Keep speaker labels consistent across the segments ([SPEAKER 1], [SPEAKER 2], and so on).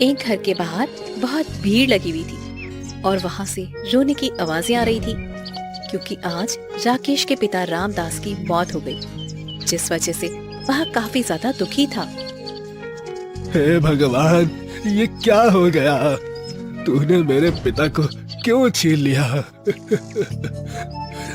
[SPEAKER 1] एक घर के बाहर बहुत भीड़ लगी हुई थी और वहां से रोने की आवाजें आ रही थी, क्योंकि आज राकेश के पिता रामदास की मौत हो गई, जिस वजह से वह काफी ज्यादा दुखी था।
[SPEAKER 2] हे भगवान, ये क्या हो गया? तूने मेरे पिता को क्यों छीन लिया?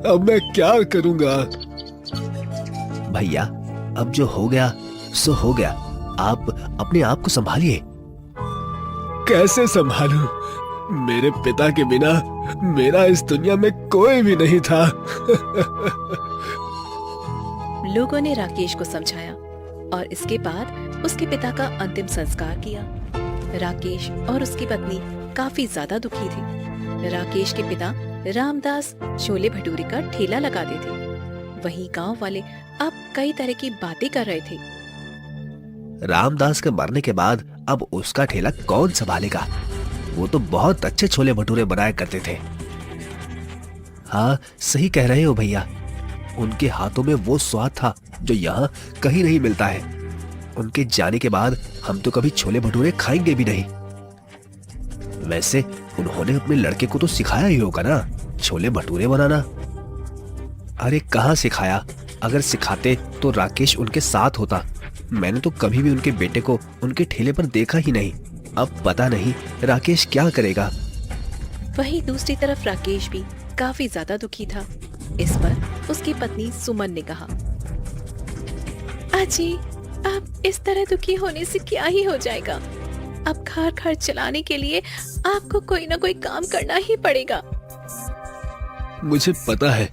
[SPEAKER 2] अब मैं क्या करूंगा?
[SPEAKER 3] भैया, अब जो हो गया सो हो गया। आप अपने आप को संभालिए।
[SPEAKER 2] कैसे संभालूं? मेरे पिता के बिना मेरा इस दुनिया में कोई भी नहीं था।
[SPEAKER 1] लोगों ने राकेश को समझाया और इसके बाद उसके पिता का अंतिम संस्कार किया। राकेश और उसकी पत्नी काफी ज्यादा दुखी थे। राकेश के पिता रामदास छोले भटूरे का ठेला लगाते थे। वहीं गांव वाले अब कई तरह की बातें कर रहे थे।
[SPEAKER 3] रामदास के मरने के बाद अब उसका ठेला कौन संभालेगा? वो तो बहुत अच्छे छोले भटूरे बनाया करते थे। हाँ, सही कह रहे हो भैया। उनके हाथों में वो स्वाद था जो यहाँ कहीं नहीं मिलता है। उनके जाने के बाद हम तो कभी छोले भटूरे खाएंगे भी नहीं। वैसे उन्होंने अपने लड़के को तो सिखाया ही होगा ना छोले भटूरे बनाना। अरे कहाँ सिखाया? अगर सिखाते तो राकेश उनके साथ होता। मैंने तो कभी भी उनके बेटे को उनके ठेले पर देखा ही नहीं। अब पता नहीं राकेश क्या करेगा।
[SPEAKER 1] वहीं दूसरी तरफ राकेश भी काफी ज्यादा दुखी था। इस पर उसकी पत्नी सुमन ने कहा, अजी, अब इस तरह दुखी होने से क्या ही हो जाएगा। अब घर खर्च चलाने के लिए आपको कोई ना कोई काम करना ही पड़ेगा।
[SPEAKER 2] मुझे पता है,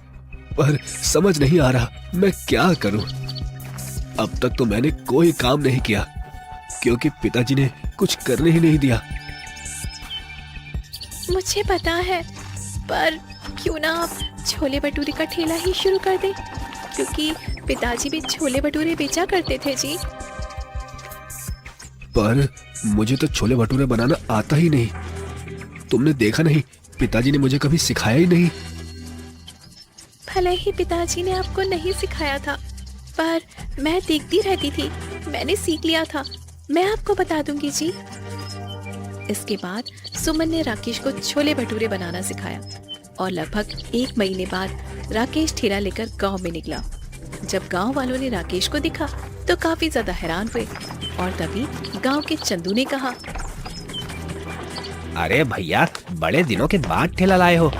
[SPEAKER 2] पर समझ नहीं आ रहा मैं क्या करूं। अब तक तो मैंने कोई काम नहीं किया, क्योंकि पिताजी ने कुछ करने ही नहीं दिया।
[SPEAKER 1] मुझे पता है, पर क्यों ना आप छोले भटूरे का ठेला ही शुरू कर दें, क्योंकि पिताजी भी छोले भटूरे बेचा करते थे जी।
[SPEAKER 2] पर मुझे तो छोले भटूरे बनाना आता ही नहीं। तुमने देखा नहीं, पिताजी ने मुझे कभी सिखाया ही नहीं।
[SPEAKER 1] भले ही पिताजी ने आपको नहीं सिखाया था, पर मैं देखती रहती थी, मैंने सीख लिया था। मैं आपको बता दूंगी जी। इसके बाद सुमन ने राकेश को छोले भटूरे बनाना सिखाया और लगभग 1 महीने बाद राकेश ठेला लेकर गांव में निकला। जब गांव वालों ने राकेश को देखा तो काफी ज्यादा हैरान हुए और तभी गांव के चंदू ने कहा,
[SPEAKER 3] अरे भैया, बड़े दिनों के बाद ठेला लाए हो।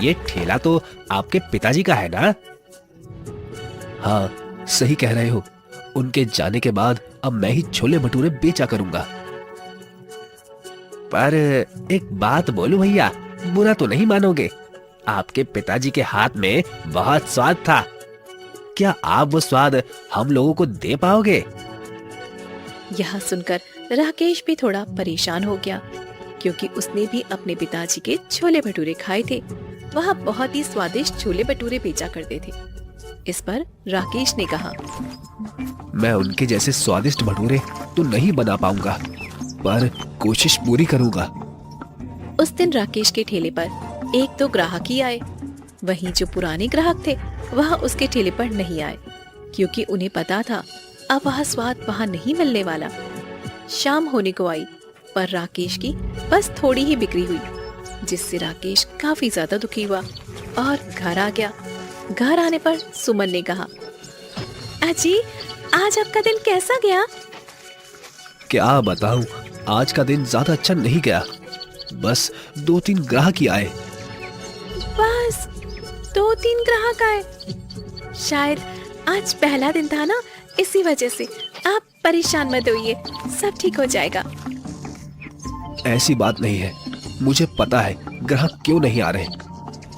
[SPEAKER 3] ये ठेला तो आपके पिताजी का है ना?
[SPEAKER 2] हाँ, सही कह रहे हो। उनके जाने के बाद अब मैं ही छोले भटूरे बेचा करूंगा।
[SPEAKER 3] पर एक बात बोलूं भैया, बुरा तो नहीं मानोगे? आपके पिताजी के हाथ में बहुत स्वाद था। क्या आप वो स्वाद हम लोगों को दे पाओगे?
[SPEAKER 1] यह सुनकर राकेश भी थोड़ा परेशान हो गया, क्योंकि उसने भी अपने पिताजी के छोले भटूरे खाए थे। वह बहुत ही स्वादिष्ट छोले भटूरे बेचा करते थे। इस पर राकेश ने कहा,
[SPEAKER 2] मैं उनके जैसे स्वादिष्ट भटूरे तो नहीं बना पाऊंगा, पर कोशिश पूरी करूंगा।
[SPEAKER 1] उस दिन राकेश के ठेले पर 1-2 ग्राहक ही आए। वहीं जो पुराने ग्राहक थे वह उसके ठेले पर नहीं आए, क्योंकि उन्हें पता था अब वह स्वाद वहां नहीं मिलने वाला। शाम होने को आई, पर राकेश की बस थोड़ी ही बिक्री हुई, जिससे राकेश काफी ज्यादा दुखी हुआ और घर आ गया। घर आने पर सुमन ने कहा, अजी, आज आपका दिन कैसा गया?
[SPEAKER 2] क्या बताऊं, आज का दिन ज्यादा अच्छा नहीं गया। बस 2-3 ग्राहक ही आए।
[SPEAKER 1] बस 2-3 ग्राहक आए? शायद आज पहला दिन था ना, इसी वजह से। आप परेशान मत होइए, सब ठीक हो जाएगा।
[SPEAKER 2] ऐसी बात नहीं है। मुझे पता है ग्राहक क्यों नहीं आ रहे,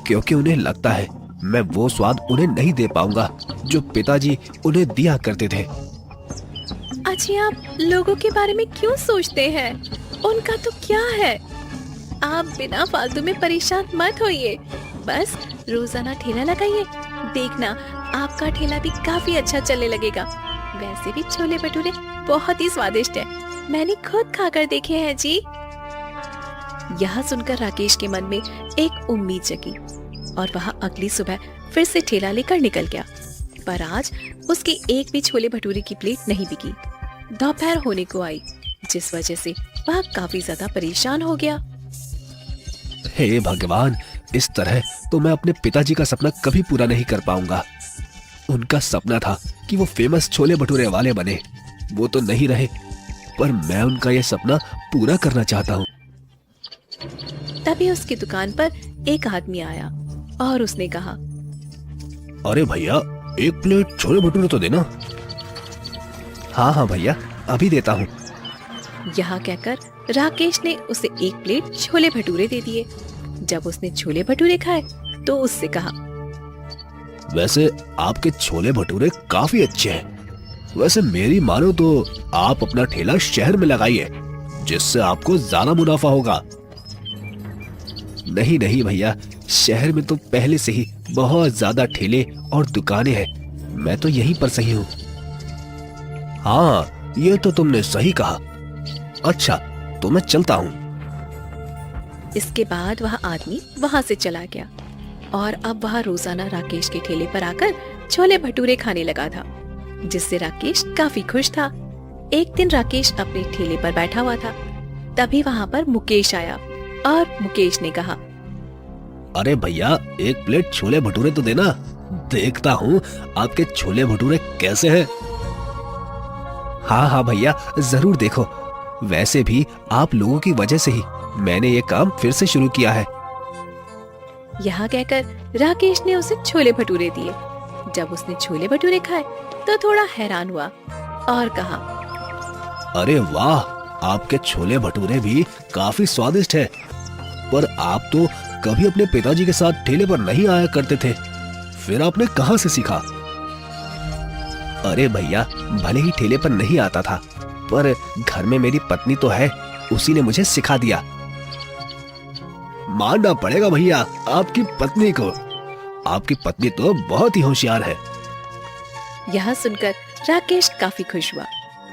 [SPEAKER 2] क्योंकि उन्हें लगता है मैं वो स्वाद उन्हें नहीं दे पाऊंगा जो पिताजी उन्हें दिया करते थे।
[SPEAKER 1] अजी, आप लोगों के बारे में क्यों सोचते हैं? उनका तो क्या है। आप बिना फालतू में परेशान मत होइए। बस रोजाना ठेला लगाइए, देखना आपका ठेला भी काफी अच्छा चलने लगेगा। वैसे भी छोले भटूरे बहुत ही स्वादिष्ट है, मैंने खुद खाकर देखे हैं जी। यह सुनकर राकेश के मन में एक उम्मीद जगी और वह अगली सुबह फिर से ठेला लेकर निकल गया। पर आज उसकी एक भी छोले भटूरे की प्लेट नहीं बिकी। दोपहर होने को आई, जिस वजह से वह काफी ज्यादा परेशान हो गया।
[SPEAKER 2] हे भगवान, इस तरह तो मैं अपने पिताजी का सपना कभी पूरा नहीं कर पाऊंगा। उनका सपना था कि वो फेमस छोले भटूरे वाले बने। वो तो नहीं रहे, पर मैं उनका ये सपना पूरा करना चाहता हूँ।
[SPEAKER 1] तभी उसकी दुकान पर एक आदमी आया और उसने कहा,
[SPEAKER 2] अरे भैया, एक प्लेट छोले भटूरे तो देना।
[SPEAKER 3] हाँ हाँ भैया, अभी देता हूँ।
[SPEAKER 1] यहाँ कहकर राकेश ने उसे एक प्लेट छोले भटूरे दे दिए। जब उसने छोले भटूरे खाए तो उससे कहा,
[SPEAKER 2] वैसे आपके छोले भटूरे काफी अच्छे हैं। वैसे मेरी मानो तो आप अपना ठेला शहर में लगाइए, जिससे आपको ज्यादा मुनाफा होगा।
[SPEAKER 3] नहीं नहीं भैया, शहर में तो पहले से ही बहुत ज्यादा ठेले और दुकानें हैं। मैं तो यहीं पर सही हूँ।
[SPEAKER 2] हाँ, ये तो तुमने सही कहा। अच्छा, तो मैं चलता हूँ।
[SPEAKER 1] इसके बाद वह आदमी वहाँ से चला गया और अब वह रोजाना राकेश के ठेले पर आकर छोले भटूरे खाने लगा था, जिससे राकेश काफी खुश था। एक दिन राकेश अपने ठेले पर बैठा हुआ था, तभी वहाँ पर मुकेश आया और मुकेश ने कहा,
[SPEAKER 2] अरे भैया, एक प्लेट छोले भटूरे तो देना। देखता हूँ आपके छोले भटूरे कैसे हैं।
[SPEAKER 3] हाँ हाँ भैया, जरूर देखो। वैसे भी आप लोगों की वजह से ही मैंने ये काम फिर से शुरू किया है।
[SPEAKER 1] यहाँ कहकर राकेश ने उसे छोले भटूरे दिए। जब उसने छोले भटूरे खाए तो थोड़ा हैरान हुआ और कहा,
[SPEAKER 2] अरे वाह, आपके छोले भटूरे भी काफी स्वादिष्ट है। पर आप तो कभी अपने पिताजी के साथ ठेले पर नहीं आया करते थे, फिर आपने कहाँ से सीखा?
[SPEAKER 3] अरे भैया, भले ही ठेले पर नहीं आता था, पर घर में मेरी पत्नी तो है, उसी ने मुझे सिखा दिया।
[SPEAKER 2] मानना पड़ेगा भैया आपकी पत्नी को। आपकी पत्नी तो बहुत ही होशियार है।
[SPEAKER 1] यह सुनकर राकेश काफी खुश हुआ।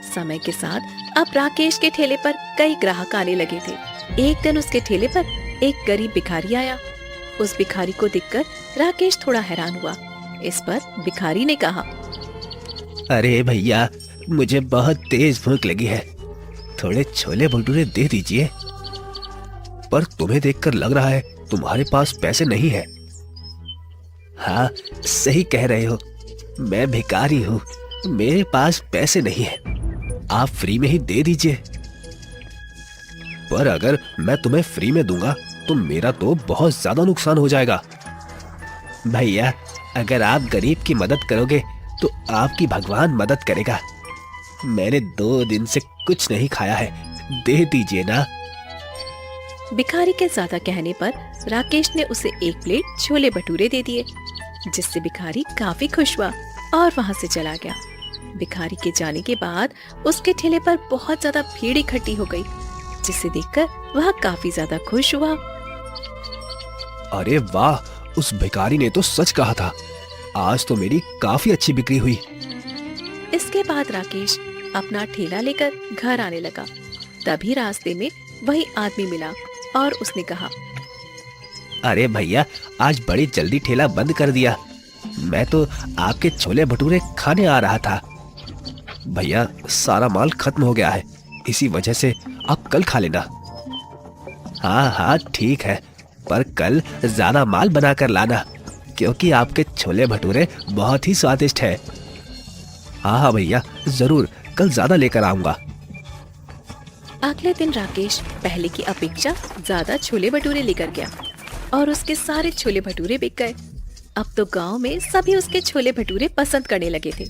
[SPEAKER 1] समय के साथ अब राकेश के ठेले पर कई ग्राहक आने लगे थे। एक दिन उसके ठेले पर एक गरीब भिखारी आया। उस भिखारी को देखकर राकेश थोड़ा हैरान हुआ। इस पर भिखारी ने कहा,
[SPEAKER 3] अरे भैया, मुझे बहुत तेज भूख लगी है, थोड़े छोले भटूरे दे दीजिए।
[SPEAKER 2] पर तुम्हें देखकर लग रहा है तुम्हारे पास पैसे नहीं है।
[SPEAKER 3] हाँ, सही कह रहे हो, मैं भिखारी हूँ, मेरे पास पैसे नहीं है। आप फ्री में ही दे दीजिए।
[SPEAKER 2] पर अगर मैं तुम्हें फ्री में दूंगा तो मेरा तो बहुत ज्यादा नुकसान हो जाएगा।
[SPEAKER 3] भैया, अगर आप गरीब की मदद करोगे तो आपकी भगवान मदद करेगा। मैंने 2 दिन से कुछ नहीं खाया है, दे दीजिए ना।
[SPEAKER 1] भिखारी के ज्यादा कहने पर राकेश ने उसे एक प्लेट छोले भटूरे दे दिए, जिससे भिखारी काफी खुश हुआ और वहाँ से चला गया। भिखारी के जाने के बाद उसके ठेले पर बहुत ज्यादा भीड़ इकट्ठी हो गई, जिसे देखकर वह काफी ज्यादा खुश हुआ।
[SPEAKER 2] अरे वाह, उस भिखारी ने तो सच कहा था। आज तो मेरी काफी अच्छी बिक्री हुई।
[SPEAKER 1] इसके बाद राकेश अपना ठेला लेकर घर आने लगा। तभी रास्ते में वही आदमी मिला और उसने कहा,
[SPEAKER 3] अरे भैया, आज बड़ी जल्दी ठेला बंद कर दिया। मैं तो आपके छोले भटूरे खाने आ रहा था।
[SPEAKER 2] भैया, सारा माल खत्म हो गया है, इसी वजह से आप कल खा लेना।
[SPEAKER 3] हाँ हाँ ठीक है, पर कल ज्यादा माल बनाकर लाना, क्योंकि आपके छोले भटूरे बहुत ही स्वादिष्ट है।
[SPEAKER 2] हाँ हाँ भैया, जरूर कल ज्यादा लेकर आऊंगा।
[SPEAKER 1] अगले दिन राकेश पहले की अपेक्षा ज्यादा छोले भटूरे लेकर गया और उसके सारे छोले भटूरे बिक गए। अब तो गांव में सभी उसके छोले भटूरे पसंद करने लगे थे,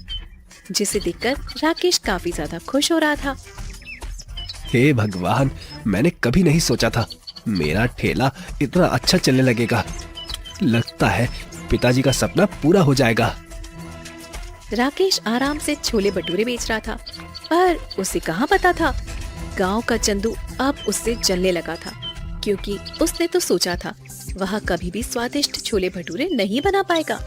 [SPEAKER 1] जिसे देखकर राकेश काफी ज्यादा खुश हो रहा था।
[SPEAKER 2] हे भगवान, मैंने कभी नहीं सोचा था मेरा ठेला इतना अच्छा चलने लगेगा। लगता है पिताजी का सपना पूरा हो जाएगा।
[SPEAKER 1] राकेश आराम से छोले भटूरे बेच रहा था, पर उसे कहाँ पता था गांव का चंदू अब उससे जलने लगा था, क्योंकि उसने तो सोचा था वह कभी भी स्वादिष्ट छोले भटूरे नहीं बना पाएगा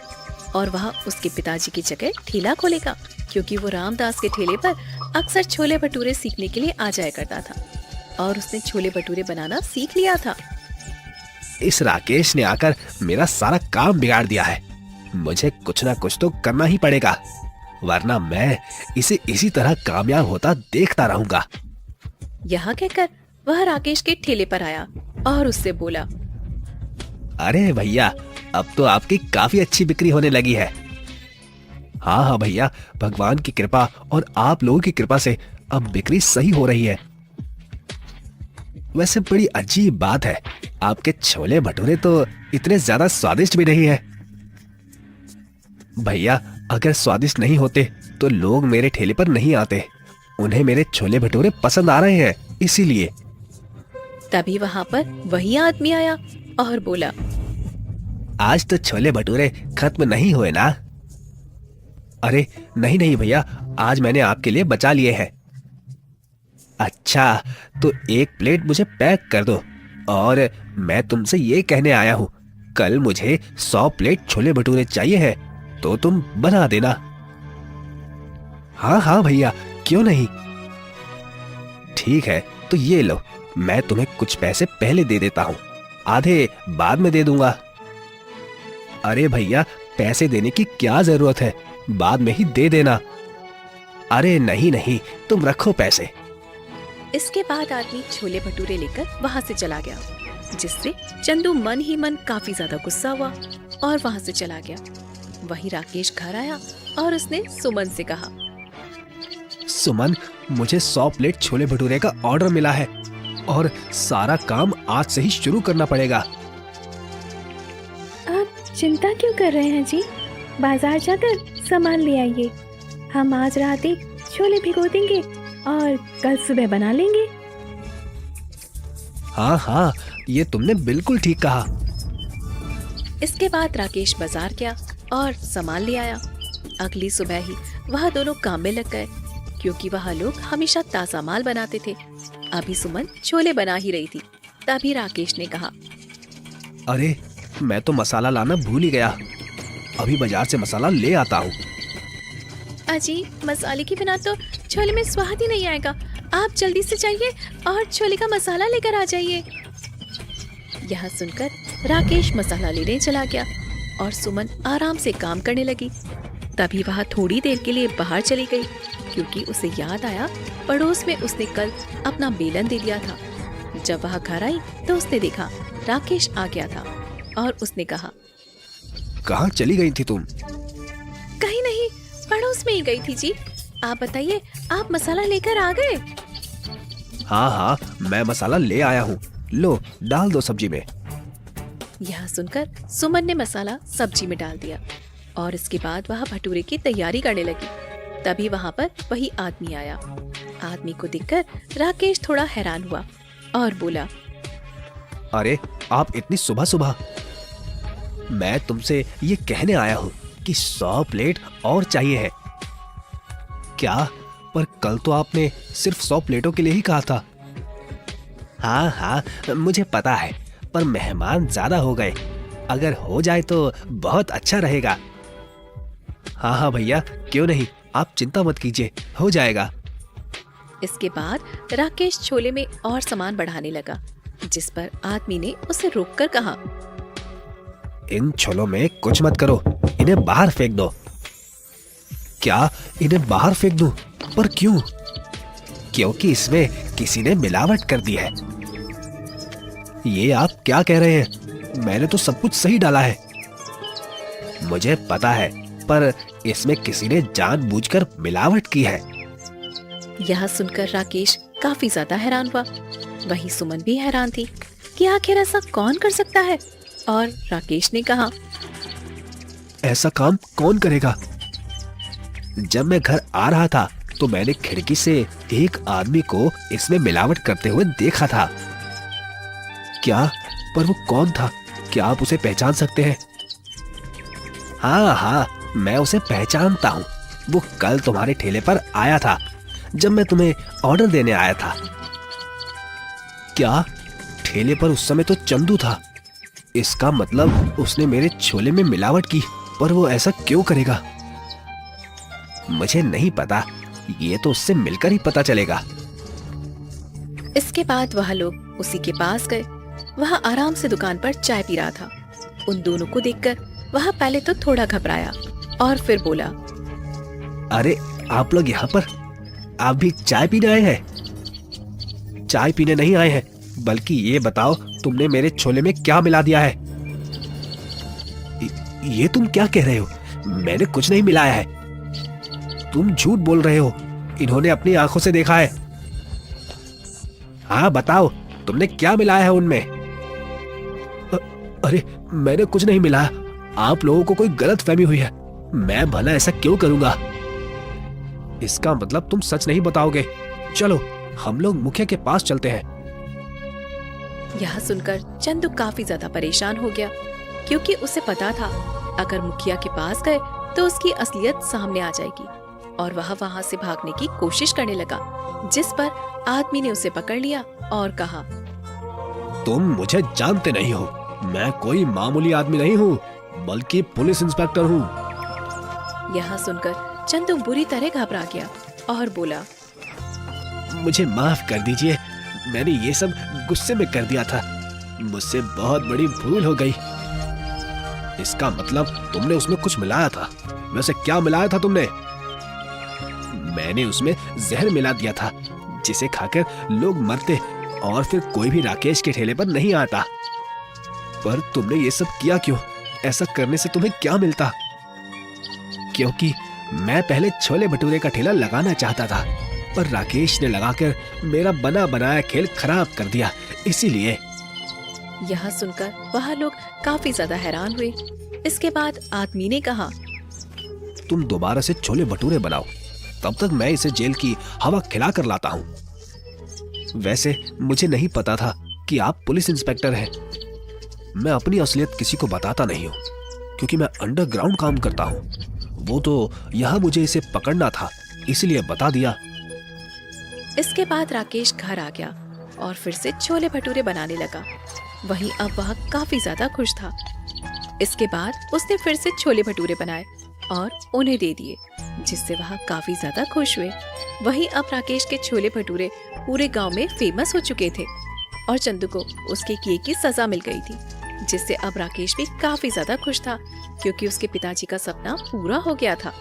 [SPEAKER 1] और वह उसके पिताजी की जगह ठेला खोलेगा, क्योंकि वो रामदास के ठेले पर अक्सर छोले भटूरे सीखने के लिए आ जाया करता था और उसने छोले भटूरे बनाना सीख लिया था।
[SPEAKER 3] इस राकेश ने आकर मेरा सारा काम बिगाड़ दिया है। मुझे कुछ ना कुछ तो करना ही पड़ेगा, वरना मैं इसे इसी तरह कामयाब होता देखता रहूंगा।
[SPEAKER 1] यहाँ कहकर वह राकेश के ठेले पर आया और उससे बोला,
[SPEAKER 3] अरे भैया, अब तो आपकी काफी अच्छी बिक्री होने लगी है। हाँ हाँ भैया, भगवान की कृपा और आप लोगों की कृपा से अब बिक्री सही हो रही है। वैसे बड़ी अजीब बात है, आपके छोले भटूरे तो इतने ज्यादा स्वादिष्ट भी नहीं है। भैया, अगर स्वादिष्ट नहीं होते तो लोग मेरे ठेले पर नहीं आते। उन्हें मेरे छोले भटूरे पसंद आ रहे हैं, इसीलिए।
[SPEAKER 1] तभी वहाँ पर वही आदमी आया और बोला,
[SPEAKER 3] आज तो छोले भटूरे खत्म नहीं हुए ना? अरे नहीं नहीं भैया, आज मैंने आपके लिए बचा लिए हैं। अच्छा, तो एक प्लेट मुझे पैक कर दो। और मैं तुमसे ये कहने आया हूँ, कल मुझे 100 प्लेट छोले भटूरे चाहिए हैं, तो तुम बना देना। हाँ हाँ भैया, क्यों नहीं। ठीक है, तो ये लो, मैं तुम्हें कुछ पैसे पहले दे देता हूँ, आधे बाद में दे दूंगा। अरे भैया, पैसे देने की क्या जरूरत है, बाद में ही दे देना। अरे नहीं नहीं, तुम रखो पैसे।
[SPEAKER 1] इसके बाद आदमी छोले भटूरे लेकर वहाँ से चला गया, जिससे चंदू मन ही मन काफी ज्यादा गुस्सा हुआ और वहाँ से चला गया। वही राकेश घर आया और उसने सुमन से कहा,
[SPEAKER 3] सुमन, मुझे 100 प्लेट छोले भटूरे का ऑर्डर मिला है और सारा काम आज से ही शुरू करना पड़ेगा।
[SPEAKER 4] आप चिंता क्यों कर रहे हैं जी? बाजार जाकर सामान ले आइए। हम आज रात ही छोले भिगो देंगे और कल सुबह बना लेंगे।
[SPEAKER 3] हाँ हाँ, ये तुमने बिल्कुल ठीक कहा।
[SPEAKER 1] इसके बाद राकेश बाजार गया और सामान ले आया। अगली सुबह ही वह दोनों काम में लग गए, क्योंकि वह लोग हमेशा ताजा माल बनाते थे। अभी सुमन छोले बना ही रही थी, तभी राकेश ने कहा,
[SPEAKER 3] अरे मैं तो मसाला लाना भूल ही गया, अभी बाजार से मसाला ले आता हूँ।
[SPEAKER 1] अजी, मसाले के बिना तो छोले में स्वाद ही नहीं आएगा। आप जल्दी से जाइए और छोले का मसाला लेकर आ जाइए। यह सुनकर राकेश मसाला लेने चला गया और सुमन आराम से काम करने लगी। तभी वह थोड़ी देर के लिए बाहर चली गई, क्योंकि उसे याद आया पड़ोस में उसने कल अपना बेलन दे दिया था। जब वह घर आई तो उसने देखा राकेश आ गया था और उसने कहा,
[SPEAKER 3] कहाँ चली गई थी तुम?
[SPEAKER 1] कहीं नहीं, पड़ोस में ही गई थी जी। आप बताइए, आप मसाला लेकर आ गए?
[SPEAKER 3] हाँ हाँ, मैं मसाला ले आया हूँ, लो डाल दो सब्जी में।
[SPEAKER 1] यह सुनकर सुमन ने मसाला सब्जी में डाल दिया और इसके बाद वह भटूरे की तैयारी करने लगी। तभी वहाँ पर वही आदमी आया। आदमी को देखकर राकेश थोड़ा हैरान हुआ और बोला,
[SPEAKER 3] अरे आप इतनी सुबह सुबह? मैं तुमसे ये कहने आया हूँ कि 100 प्लेट और चाहिए है। क्या? पर कल तो आपने सिर्फ 100 प्लेटों के लिए ही कहा था। हाँ हाँ, मुझे पता है, पर मेहमान ज्यादा हो गए। अगर हो जाए तो बहुत अच्छा रहेगा। हाँ हाँ भैया, क्यों नहीं, आप चिंता मत कीजिए, हो जाएगा।
[SPEAKER 1] इसके बाद राकेश छोले में और सामान बढ़ाने लगा, जिस पर आदमी ने उसे रोककर कहा,
[SPEAKER 3] इन छोलों में कुछ मत करो, इन्हें बाहर फेंक दो। क्या इन्हें बाहर फेंक दूं? पर क्यों? क्योंकि इसमें किसी ने मिलावट कर दी है। ये आप क्या कह रहे हैं? मैंने तो सब कुछ सही डाला है। मुझे पता है, पर इसमें किसी ने जानबूझकर मिलावट की है।
[SPEAKER 1] यह सुनकर राकेश काफी ज्यादा हैरान हुआ। वही सुमन भी हैरान थी कि आखिर ऐसा कौन कर सकता है। और राकेश ने कहा,
[SPEAKER 3] ऐसा काम कौन करेगा? जब मैं घर आ रहा था तो मैंने खिड़की से एक आदमी को इसमें मिलावट करते हुए देखा था। क्या? पर वो कौन था? क्या आप उसे पहचान सकते हैं? हाँ हाँ, मैं उसे पहचानता हूँ। वो कल तुम्हारे ठेले पर आया था जब मैं तुम्हें ऑर्डर देने आया था। क्या? ठेले पर उस समय तो चंदू था। इसका मतलब उसने मेरे छोले में मिलावट की। पर वो ऐसा क्यों करेगा? मुझे नहीं पता, ये तो उससे मिलकर ही पता चलेगा।
[SPEAKER 1] इसके बाद वह लोग उसी के पास गए। वह आराम से दुकान पर चाय पी रहा था। उन दोनों को देखकर वह पहले तो थोड़ा घबराया और फिर बोला,
[SPEAKER 3] अरे आप लोग यहाँ पर? आप भी चाय पीने आए हैं? चाय पीने नहीं आए हैं, बल्कि ये बताओ तुमने मेरे छोले में क्या मिला दिया है। ये तुम क्या कह रहे हो? मैंने कुछ नहीं मिलाया है। तुम झूठ बोल रहे हो, इन्होंने अपनी आंखों से देखा है। हाँ बताओ, तुमने क्या मिलाया है उनमें? अरे मैंने कुछ नहीं मिलाया, आप लोगों को कोई गलत फहमी हुई है। मैं भला ऐसा क्यों करूंगा? इसका मतलब तुम सच नहीं बताओगे। चलो हम लोग मुखिया के पास चलते हैं।
[SPEAKER 1] यह सुनकर चंदू काफी ज्यादा परेशान हो गया, क्योंकि उसे पता था अगर मुखिया के पास गए तो उसकी असलियत सामने आ जाएगी, और वह वहां से भागने की कोशिश करने लगा, जिस पर आदमी ने उसे पकड़ लिया और कहा,
[SPEAKER 2] तुम मुझे जानते नहीं हो, मैं कोई मामूली आदमी नहीं हूँ, बल्कि पुलिस इंस्पेक्टर हूँ।
[SPEAKER 1] यह सुनकर चंदू बुरी तरह घबरा गया और बोला,
[SPEAKER 2] मुझे माफ कर दीजिए, मैंने ये सब गुस्से में कर दिया था, मुझसे बहुत बड़ी भूल हो गई। इसका मतलब तुमने उसमें कुछ मिलाया था? वैसे क्या मिलाया था तुमने? मैंने उसमें जहर मिला दिया था, जिसे खाकर लोग मरते और फिर कोई भी राकेश के ठेले पर नहीं आता। पर तुमने ये सब किया क्यों? ऐसा करने से तुम्हें क्या मिलता? क्योंकि मैं पहले छोले भटूरे का ठेला लगाना चाहता था, पर राकेश ने लगाकर मेरा बना बनाया खेल खराब कर दिया, इसीलिए।
[SPEAKER 1] यह सुनकर वह लोग काफी ज्यादा हैरान हुए। इसके बाद आदमी ने कहा,
[SPEAKER 3] तुम दोबारा से छोले भटूरे बनाओ, तब तक मैं इसे जेल की हवा खिला कर लाता हूँ। वैसे मुझे नहीं पता था कि आप पुलिस इंस्पेक्टर हैं। मैं अपनी असलियत किसी को बताता नहीं हूँ, क्योंकि मैं अंडरग्राउंड काम करता हूँ। वो तो यहाँ मुझे इसे पकड़ना था, इसलिए बता दिया।
[SPEAKER 1] इसके बाद राकेश घर आ गया और फिर से छोले भटूरे बनाने लगा। वहीं अब वह काफी ज्यादा खुश था। इसके बाद उसने फिर से छोले भटूरे बनाए और उन्हें दे दिए, जिससे वह काफी ज्यादा खुश हुए। वहीं अब राकेश के छोले भटूरे पूरे गांव में फेमस हो चुके थे और चंदू को उसके किए की सजा मिल गई थी, जिससे अब राकेश भी काफी ज्यादा खुश था, क्योंकि उसके पिताजी का सपना पूरा हो गया था।